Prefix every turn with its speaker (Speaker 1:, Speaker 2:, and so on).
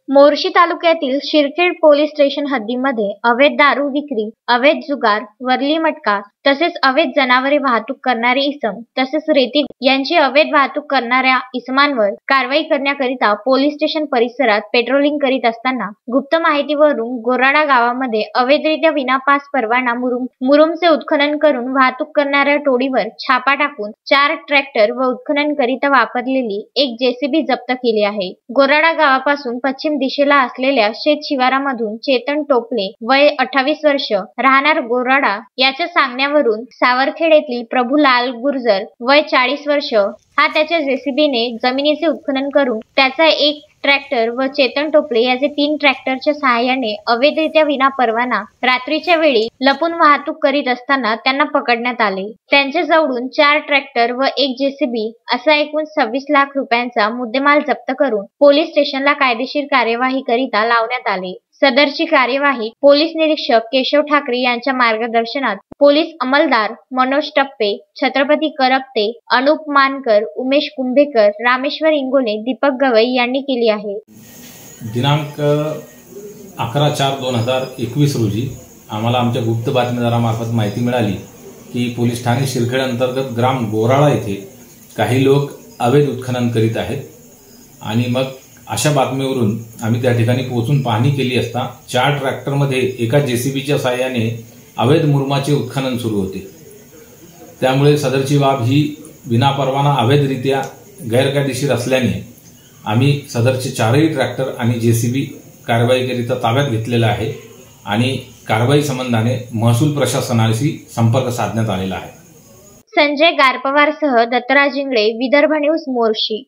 Speaker 1: मोर्शी तालुक्यातील शिरखेड police station हद्दीमध्ये अवैध दारू विक्री, अवैध जुगार, वरली मटका तसेच अवैध जनावरे वाहतूक करणारे इसम तसेच रेती यांची अवैध वाहतूक करणाऱ्या इसमांवर कारवाई करण्याकरिता पोलीस स्टेशन परिसरात पेट्रोलिंग करीत असताना गुप्त माहितीवरून गोराडा गावामध्ये अवैधरित्या विनापास परवाना मुरुमचे उत्खनन करून वाहतूक करणाऱ्या टोळीवर छापा टाकून 4 ट्रॅक्टर व उत्खनन करिता वापरलेली एक जेसीबी जप्त केली आहे। गोराडा गावापासून पश्चिम दिशेला असलेल्या शेत शिवारामधून चेतन टोपले वय 28 वर्ष राहणार गोराडा याच्या सांगण्यावरून सावरखेड येथील प्रभुलाल गुर्जर वय 40 वर्ष हा त्याच्या जेसीबीने जमिनीचे उत्खनन करून त्याचा एक ट्रॅक्टर व चेतन टोपले याचे 3 ट्रॅक्टरच्या सहाय्याने अवैधरित्या विना परवाना रात्रीच्या वेळी लपून वाहतूक करीत असताना त्यांना पकडण्यात आले। त्यांच्या जवळून 4 ट्रॅक्टर व एक जेसीबी असा एकूण 26 लाख रुपयांचा मुद्देमाल जप्त करून पोलीस स्टेशनला कायदेशीर कार्यवाही करिता लावण्यात आले। सदरची कार्यवाही पोलीस निरीक्षक केशव ठाकरे यांच्या मार्गदर्शनात पोलीस अंमलदार मनोज टप्पे, छत्रपती करपते, अनुप मानकर, उमेश कुंभेकर, रामेश्वर इंगोले, दीपक गवई यांनी केली आहे।
Speaker 2: दिनांक 11/4/2021 रोजी आम्हाला आमच्या गुप्त बातमीदारामार्फत माहिती मिळाली की पोलीस ठाणे शिरखेड अंतर्गत ग्राम गोराळा येथे काही लोक अवैध उत्खनन करीत आहेत आणि मग अशा बातमीवरून आम्ही त्या ठिकाणी पोहोचून पाहणी केली असता 4 ट्रॅक्टरमध्ये एका जेसीबीच्या साहाय्याने अवैध मुरुमाचे उत्खनन सुरू होते। त्यामुळे सदरची बाब ही विनापरवाना अवैधरित्या गैरकायदेशीर असल्याने आम्ही सदरचे 4ही ट्रॅक्टर आणि जेसीबी कारवाईकरिता ताब्यात घेतलेला आहे आणि कारवाई संबंधाने महसूल प्रशासनाशी संपर्क साधण्यात आलेला आहे।
Speaker 1: संजय गारपवारसह दत्तराज इंगळे, विदर्भ न्यूज, मोर्शी।